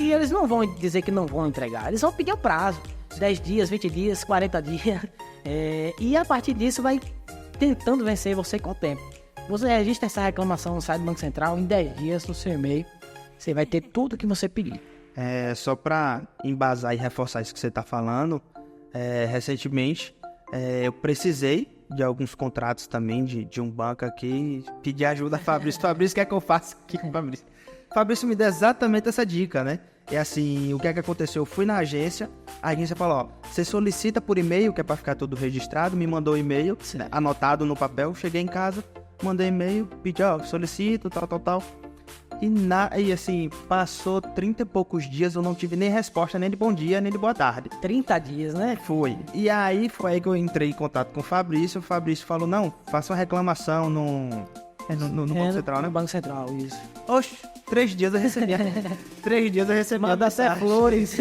E eles não vão dizer que não vão entregar, eles vão pedir o prazo, 10 dias, 20 dias, 40 dias, e a partir disso vai tentando vencer você com o tempo. Você registra essa reclamação no site do Banco Central, em 10 dias no seu e-mail, você vai ter tudo que você pedir. Só para embasar e reforçar isso que você está falando, recentemente eu precisei de alguns contratos também de um banco aqui, pedir ajuda a Fabrício. Fabrício, o que é que eu faço aqui com o Fabrício? Fabrício me deu exatamente essa dica, né? É assim, o que é que aconteceu? Eu fui na agência, a agência falou, você solicita por e-mail, que é para ficar tudo registrado, me mandou e-mail, anotado no papel, cheguei em casa, mandei e-mail, pedi, solicito, tal. E assim, passou 30 e poucos dias, eu não tive nem resposta, nem de bom dia, nem de boa tarde. 30 dias, né? Foi. E aí, foi aí que eu entrei em contato com o Fabrício falou, não, faça uma reclamação no Banco Central, né? No Banco Central, isso. Oxe, 3 dias eu recebi. 3 dias eu recebi. Manda até flores.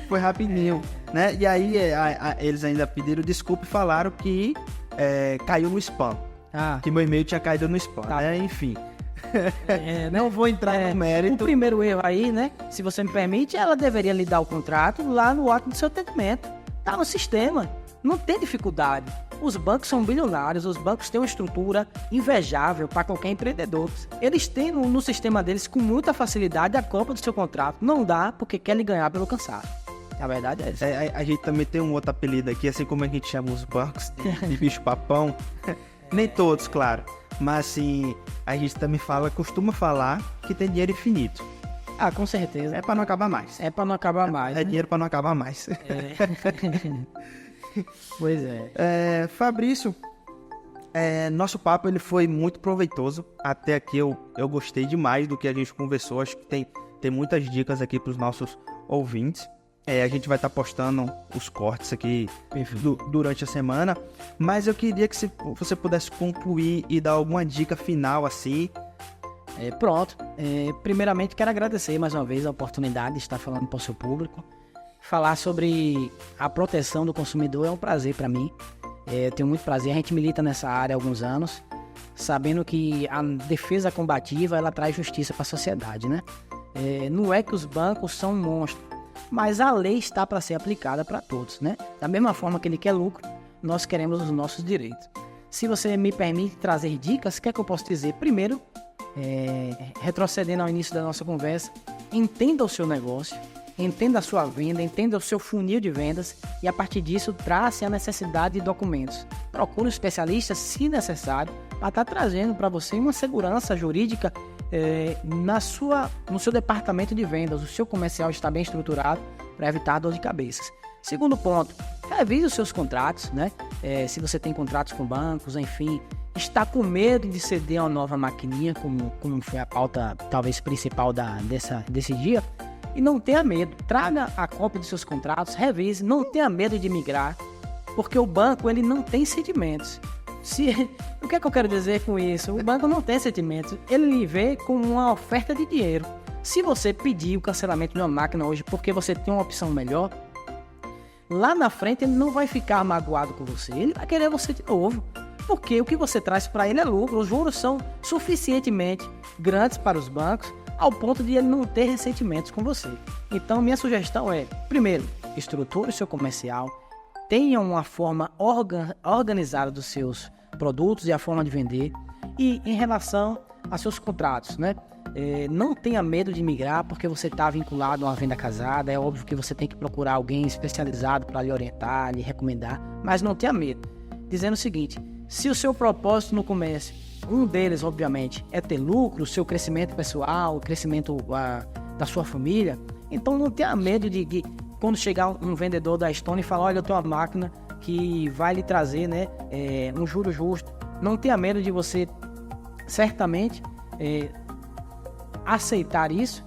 Foi rapidinho, né? E aí, eles ainda pediram desculpa e falaram que caiu no spam. Que meu e-mail tinha caído no spam, né? Enfim. Não vou entrar no mérito. O primeiro erro aí, né? Se você me permite, ela deveria lhe dar o contrato lá no ato do seu atendimento. Tá no sistema. Não tem dificuldade. Os bancos são bilionários, os bancos têm uma estrutura invejável para qualquer empreendedor. Eles têm no sistema deles com muita facilidade a cópia do seu contrato. Não dá porque querem ganhar pelo cansado. A verdade é essa. A gente também tem um outro apelido aqui, assim como a gente chama os bancos de bicho-papão. Nem todos, claro. Mas assim, a gente também costuma falar que tem dinheiro infinito. Com certeza. É para não acabar mais. É para não acabar mais. É dinheiro para não acabar mais. Pois é. Fabrício, nosso papo ele foi muito proveitoso. Até aqui eu gostei demais do que a gente conversou. Acho que tem muitas dicas aqui para os nossos ouvintes. A gente vai estar postando os cortes aqui durante a semana. Mas eu queria que você pudesse concluir e dar alguma dica final assim. Pronto. Primeiramente, quero agradecer mais uma vez a oportunidade de estar falando para o seu público. Falar sobre a proteção do consumidor é um prazer para mim. Eu tenho muito prazer. A gente milita nessa área há alguns anos, sabendo que a defesa combativa ela traz justiça para a sociedade, né? Não é que os bancos são um monstro, mas a lei está para ser aplicada para todos, né? Da mesma forma que ele quer lucro, nós queremos os nossos direitos. se você me permite trazer dicas, o que é que eu posso dizer? Primeiro, retrocedendo ao início da nossa conversa, entenda o seu negócio, entenda a sua venda, entenda o seu funil de vendas e a partir disso trace a necessidade de documentos. Procure um especialista, se necessário, para estar trazendo para você uma segurança jurídica no seu departamento de vendas. O seu comercial está bem estruturado para evitar dor de cabeça. Segundo ponto, revise os seus contratos, né? Se você tem contratos com bancos, enfim, está com medo de ceder uma nova maquininha, como foi a pauta talvez principal desse dia, e não tenha medo, traga a cópia dos seus contratos, revise, não tenha medo de migrar, porque o banco ele não tem sentimentos. O que é que eu quero dizer com isso? O banco não tem sentimentos, ele lhe vê como uma oferta de dinheiro. Se você pedir o cancelamento de uma máquina hoje porque você tem uma opção melhor, lá na frente ele não vai ficar magoado com você, ele vai querer você de novo, porque o que você traz para ele é lucro. Os juros são suficientemente grandes para os bancos ao ponto de ele não ter ressentimentos com você. Então minha sugestão é, primeiro, estruture o seu comercial, tenha uma forma organizada dos seus produtos e a forma de vender. E em relação a seus contratos, né? Não tenha medo de migrar porque você está vinculado a uma venda casada. É óbvio que você tem que procurar alguém especializado para lhe orientar, lhe recomendar, mas não tenha medo. Dizendo o seguinte, se o seu propósito no comércio, um deles obviamente é ter lucro, o seu crescimento pessoal, o crescimento da sua família, então não tenha medo de quando chegar um vendedor da Stone e falar, olha, eu tenho uma máquina que vai lhe trazer, né, um juro justo. Não tenha medo de você certamente aceitar isso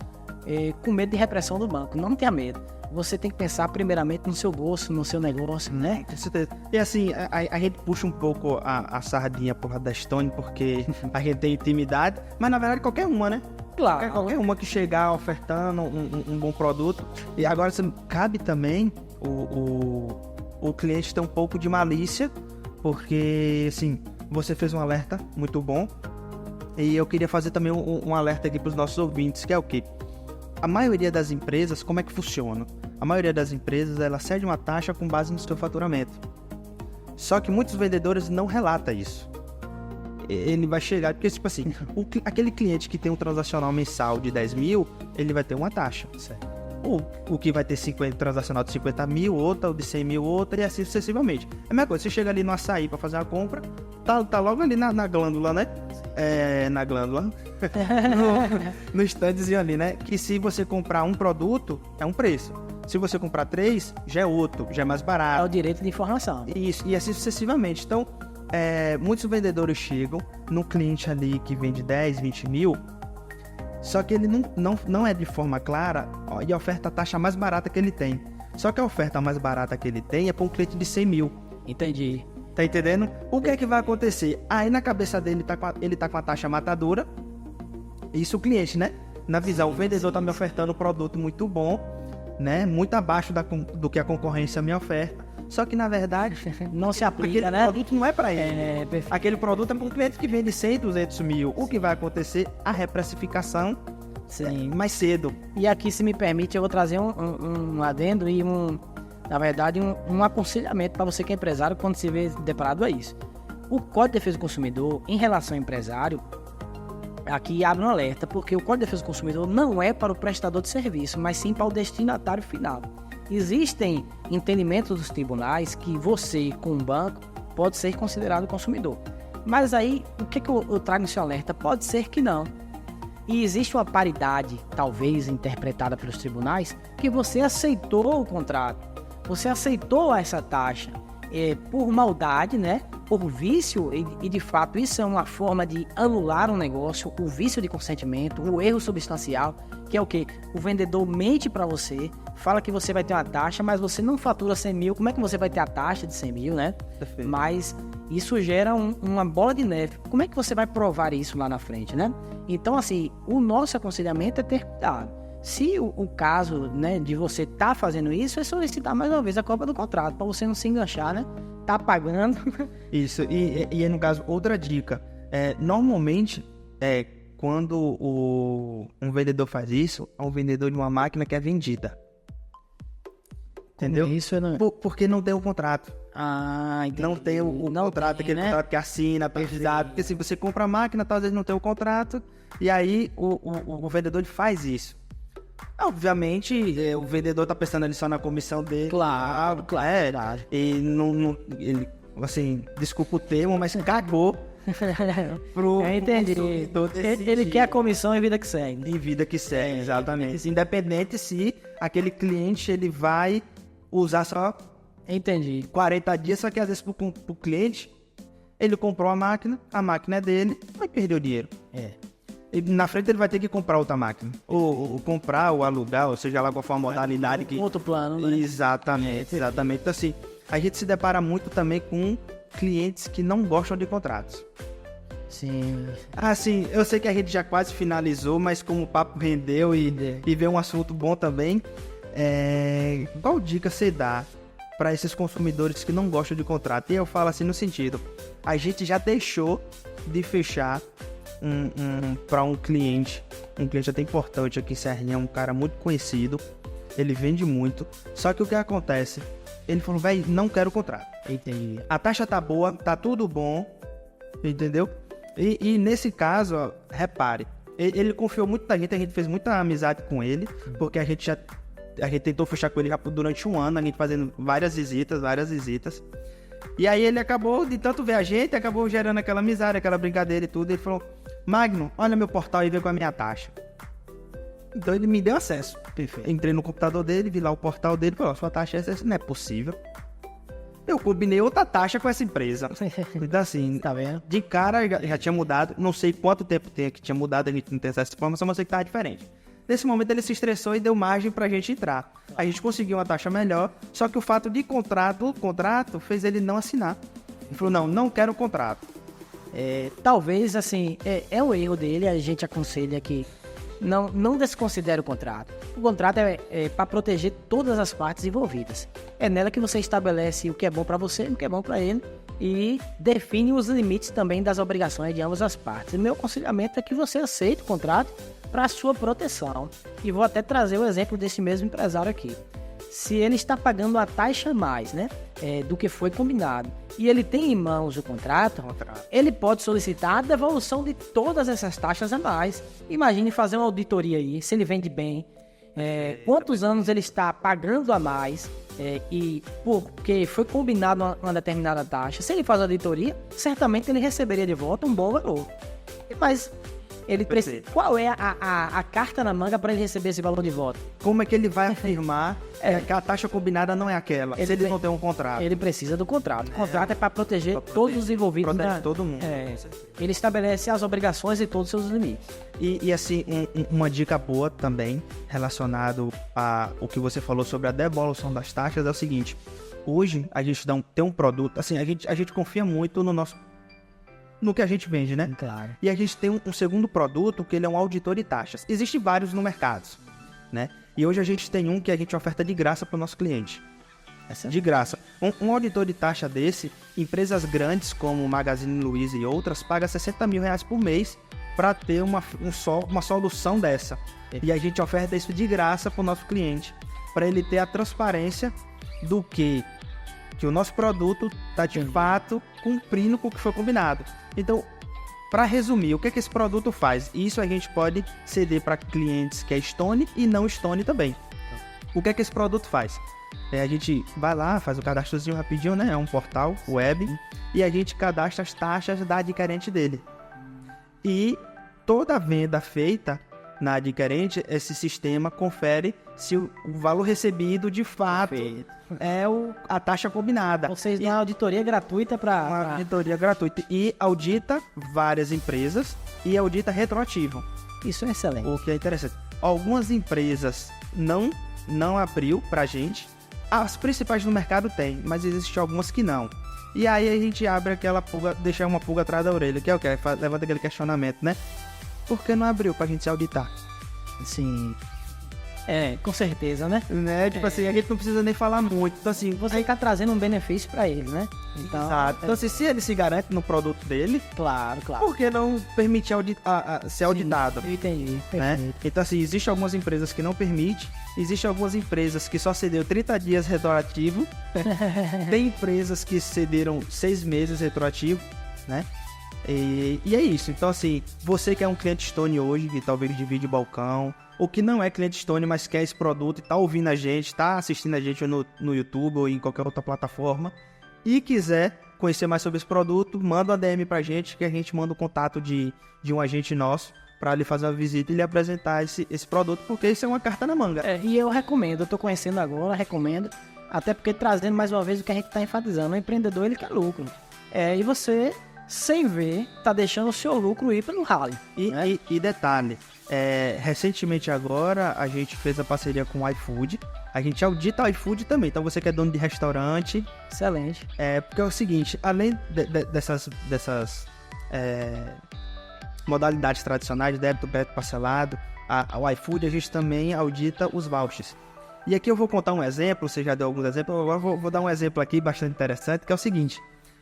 com medo de repressão do banco. Não tenha medo. Você tem que pensar primeiramente no seu bolso, no seu negócio, né? Com certeza. E assim, a gente puxa um pouco a sardinha por da Stone porque a gente tem intimidade, mas na verdade qualquer uma, né? Claro. Qualquer uma que chegar ofertando um bom produto. E agora cabe também o cliente ter um pouco de malícia, porque assim, você fez um alerta muito bom. E eu queria fazer também um alerta aqui para os nossos ouvintes, que é o quê? A maioria das empresas, como é que funciona? A maioria das empresas, ela cede uma taxa com base no seu faturamento. Só que muitos vendedores não relatam isso. Ele vai chegar, porque tipo assim, aquele cliente que tem um transacional mensal de 10 mil, ele vai ter uma taxa. Certo. O que vai ter transacional de 50 mil, outra, o de 100 mil, outra, e assim sucessivamente. É a mesma coisa, você chega ali no açaí para fazer a compra, tá logo ali na glândula, né? Na glândula, no standzinho ali, né? Que se você comprar um produto, é um preço. Se você comprar 3, já é outro, já é mais barato. É o direito de informação. Isso, e assim sucessivamente. Então, muitos vendedores chegam no cliente ali que vende 10, 20 mil, só que ele não é de forma clara e oferta a taxa mais barata que ele tem. Só que a oferta mais barata que ele tem é para um cliente de 100 mil. Entendi. Tá entendendo? O que é que vai acontecer? Aí na cabeça dele ele tá com a taxa matadora. Isso o cliente, né? Na visão, o vendedor tá me ofertando um produto muito bom, né? Muito abaixo do que a concorrência me oferta. Só que na verdade não se aplica, aquele né? produto não é para ele. Aquele produto é para um cliente que vende 100, 200 mil. O que vai acontecer? A reprecificação. Sim. Mais cedo. E aqui, se me permite, eu vou trazer um adendo e na verdade, um aconselhamento para você que é empresário quando se vê deparado a isso. O Código de Defesa do Consumidor, em relação ao empresário, aqui abre um alerta, porque o Código de Defesa do Consumidor não é para o prestador de serviço, mas sim para o destinatário final. Existem entendimentos dos tribunais que você, com um banco, pode ser considerado consumidor. Mas aí, o que eu trago nesse alerta? Pode ser que não. E existe uma paridade, talvez interpretada pelos tribunais, que você aceitou o contrato. Você aceitou essa taxa por maldade, né? Por vício, e de fato isso é uma forma de anular um negócio, o vício de consentimento, o erro substancial, que é o quê? O vendedor mente para você, fala que você vai ter uma taxa, mas você não fatura 100 mil, como é que você vai ter a taxa de 100 mil, né? Perfeito. Mas isso gera uma bola de neve. Como é que você vai provar isso lá na frente, né? Então, assim, o nosso aconselhamento é ter cuidado. Se o caso, né, de você estar fazendo isso, é solicitar mais uma vez a cópia do contrato, para você não se enganchar, né? Tá pagando. Isso, e no caso, outra dica. Normalmente, quando um vendedor faz isso, é um vendedor de uma máquina que é vendida. Entendeu? Isso não... Porque não tem o contrato. Entendi. Não tem o Não contrato, tem, aquele né? contrato que assina, pesado. Porque se você compra a máquina, às vezes não tem o contrato, e aí o vendedor ele faz isso. Obviamente, o vendedor tá pensando ali só na comissão dele. Claro, Claro. E ele, assim, desculpa o termo, mas cagou pro Eu entendi. consumidor Ele decidir. quer a comissão em vida que segue. Em vida que segue, exatamente. Independente se aquele cliente ele vai usar só Entendi. 40 dias, só que às vezes pro cliente, ele comprou a máquina é dele, vai perder o dinheiro. E na frente ele vai ter que comprar outra máquina. Ou comprar, ou alugar, ou seja lá qual for a modalidade que... Outro plano, né? Exatamente. Então assim, a gente se depara muito também com clientes que não gostam de contratos. Sim. Assim, eu sei que a gente já quase finalizou, mas como o papo rendeu e veio um assunto bom também, qual dica você dá para esses consumidores que não gostam de contrato? E eu falo assim no sentido, a gente já deixou de fechar para um cliente até importante aqui em Serrinha, um cara muito conhecido, ele vende muito, só que o que acontece? Ele falou, velho, não quero contrato. Entendi. A taxa tá boa, tá tudo bom, entendeu? E nesse caso, ó, repare, ele confiou muito na gente, a gente fez muita amizade com ele, porque a gente tentou fechar com ele já durante um ano, a gente fazendo várias visitas. E aí ele acabou, de tanto ver a gente, acabou gerando aquela amizade, aquela brincadeira e tudo. Ele falou, Magno, olha meu portal e vê com a minha taxa. Então ele me deu acesso. Perfeito. Entrei no computador dele, vi lá o portal dele, falou, sua taxa é essa, não é possível. Eu combinei outra taxa com essa empresa. Então assim, Tá vendo? de cara já tinha mudado, não sei quanto tempo tem que tinha mudado, a gente não tem essa informação, mas eu sei que tava diferente. Nesse momento ele se estressou e deu margem pra gente entrar. A gente conseguiu uma taxa melhor, só que o fato de o contrato fez ele não assinar. Ele falou, não quero o contrato. Talvez, assim, é um erro dele, a gente aconselha que não desconsidere o contrato. O contrato é para proteger todas as partes envolvidas. É nela que você estabelece o que é bom para você e o que é bom para ele e define os limites também das obrigações de ambas as partes. E meu aconselhamento é que você aceite o contrato para sua proteção. E vou até trazer o exemplo desse mesmo empresário aqui. Se ele está pagando a taxa a mais, né, do que foi combinado, e ele tem em mãos o contrato, ele pode solicitar a devolução de todas essas taxas a mais. Imagine fazer uma auditoria aí, se ele vende bem, quantos anos ele está pagando a mais, e porque foi combinado uma determinada taxa. Se ele faz a auditoria, certamente ele receberia de volta um bom valor. Mas ele precisa. Qual é a carta na manga para ele receber esse valor de volta? Como é que ele vai afirmar que a taxa combinada não é aquela, se ele não tem um contrato? Ele precisa do contrato. O contrato é para proteger todos os envolvidos. Protege todo mundo. Ele estabelece as obrigações e todos os seus limites. E assim, uma dica boa também, relacionado a o que você falou sobre a devolução das taxas, é o seguinte. Hoje, a gente tem um produto, assim, a gente confia muito no que a gente vende, né? Claro. E a gente tem um segundo produto, que ele é um auditor de taxas. Existem vários no mercado, né? E hoje a gente tem um que a gente oferta de graça para o nosso cliente. De graça. Um auditor de taxa desse, empresas grandes como Magazine Luiza e outras, paga R$60 mil por mês para ter uma solução dessa. E a gente oferta isso de graça para o nosso cliente, para ele ter a transparência do que o nosso produto está de fato cumprindo com o que foi combinado. Então, para resumir, o que esse produto faz? Isso a gente pode ceder para clientes que é Stone e não Stone também. O que esse produto faz? A gente vai lá, faz o cadastrozinho rapidinho, né? É um portal web e a gente cadastra as taxas da adquirente dele. E toda venda feita na adquirente, esse sistema confere se o valor recebido de fato é a taxa combinada. Vocês dão uma auditoria gratuita para... Uma auditoria gratuita. E audita várias empresas e audita retroativo. Isso é excelente. O que é interessante. Algumas empresas não abriu pra gente. As principais no mercado tem, mas existem algumas que não. E aí a gente abre aquela pulga, deixa uma pulga atrás da orelha, que é o que? Levanta aquele questionamento, né? Por que não abriu pra gente se auditar? Sim. Com certeza, né? Né? Tipo assim, a gente não precisa nem falar muito. Então, assim, Você tá trazendo um benefício pra ele, né? Então, exato. Então, assim, se ele se garante no produto dele, claro, claro. por que não permitir ser auditado? Eu entendi, Né? perfeito. Então, assim, existem algumas empresas que não permitem, existem algumas empresas que só cedeu 30 dias retroativo, tem empresas que cederam 6 meses retroativo, né? E é isso. Então, assim, você que é um cliente Stone hoje, que talvez divide balcão, ou que não é cliente Stone, mas quer esse produto e tá ouvindo a gente, tá assistindo a gente no YouTube ou em qualquer outra plataforma, e quiser conhecer mais sobre esse produto, manda uma DM pra gente, que a gente manda o contato de um agente nosso para lhe fazer uma visita e lhe apresentar esse produto, porque isso é uma carta na manga. E eu recomendo, eu tô conhecendo agora, recomendo, até porque trazendo mais uma vez o que a gente tá enfatizando, o empreendedor ele quer lucro. E você, sem ver, tá deixando o seu lucro ir pelo ralo. E detalhe, recentemente agora a gente fez a parceria com o iFood, a gente audita o iFood também, então você que é dono de restaurante, Excelente. porque é o seguinte, além dessas modalidades tradicionais, débito, crédito parcelado, o iFood, a gente também audita os vouchers. E aqui eu vou contar um exemplo, você já deu alguns exemplos, agora vou dar um exemplo aqui bastante interessante, que é o seguinte,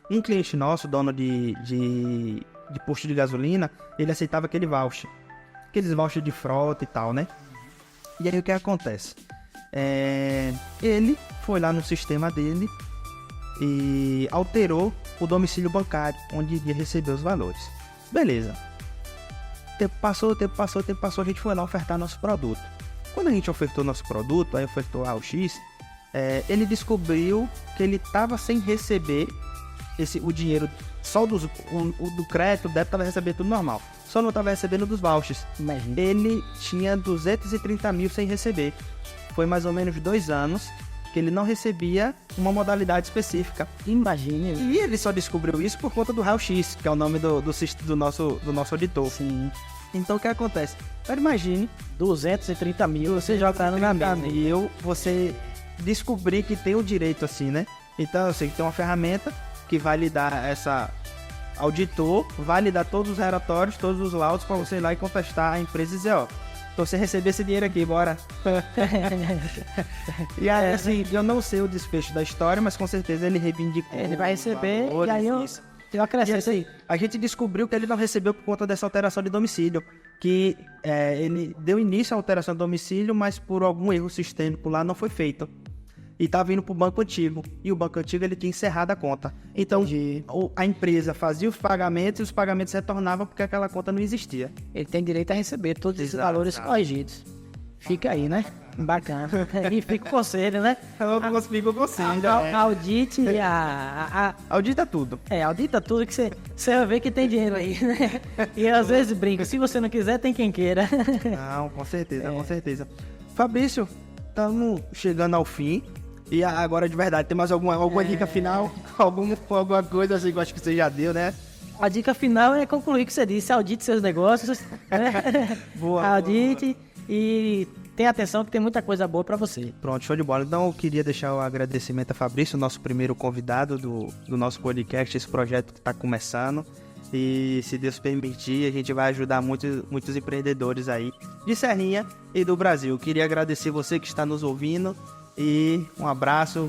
um cliente nosso, dono de posto de gasolina, ele aceitava aquele voucher, aqueles vouchers de frota e tal, né? E aí o que acontece? Ele foi lá no sistema dele e alterou o domicílio bancário, onde iria receber os valores. Beleza. Tempo passou, a gente foi lá ofertar nosso produto. Quando a gente ofertou nosso produto, aí ofertou o X, ele descobriu que ele estava sem receber o dinheiro, só do crédito, o débito estava recebendo tudo normal. Só não estava recebendo dos vouchers. Imagina. Ele tinha 230 mil sem receber. Foi mais ou menos 2 anos que ele não recebia uma modalidade específica. Imagine. E ele só descobriu isso por conta do raio-x, que é o nome do nosso auditor. Sim. Então o que acontece? Agora imagine 230 mil, você joga na mesa. e você descobrir que tem o direito assim, né? Então eu sei que tem uma ferramenta que vai lhe dar essa auditor, vai lhe dar todos os relatórios, todos os laudos para você ir lá e contestar a empresa e dizer, ó, então você receber esse dinheiro aqui, bora. E aí, assim, eu não sei o desfecho da história, mas com certeza ele reivindicou. Ele vai receber valores, e aí eu E acrescento assim, a gente descobriu que ele não recebeu por conta dessa alteração de domicílio, que ele deu início à alteração de domicílio, mas por algum erro sistêmico lá não foi feito. E estava indo para o banco antigo, e o banco antigo ele tinha encerrado a conta. Então a empresa fazia os pagamentos e os pagamentos retornavam porque aquela conta não existia. Ele tem direito a receber todos esses valores corrigidos. Fica aí, né? Bacana. E fica o conselho, né? Eu não consigo conselho. Audite e Audita tudo. audita tudo que você vai ver que tem dinheiro aí, né? E às vezes brinca, se você não quiser, tem quem queira. Não, com certeza, com certeza. Fabrício, estamos chegando ao fim. E agora, de verdade, tem mais alguma dica final? Alguma coisa assim que eu acho que você já deu, né? A dica final é concluir o que você disse. Audite seus negócios, né? Boa. Audite e tenha atenção que tem muita coisa boa pra você. Pronto, show de bola. Então eu queria deixar o agradecimento a Fabrício, nosso primeiro convidado do nosso podcast, esse projeto que está começando. E se Deus permitir, a gente vai ajudar muitos empreendedores aí de Serrinha e do Brasil. Queria agradecer você que está nos ouvindo. E um abraço,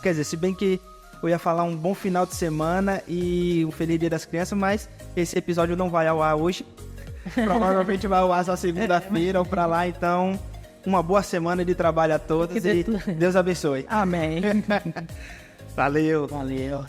quer dizer, se bem que eu ia falar um bom final de semana e um feliz dia das crianças, mas esse episódio não vai ao ar hoje. Provavelmente vai ao ar só segunda-feira ou pra lá, então uma boa semana de trabalho a todos e Deus abençoe. Amém. Valeu. Valeu.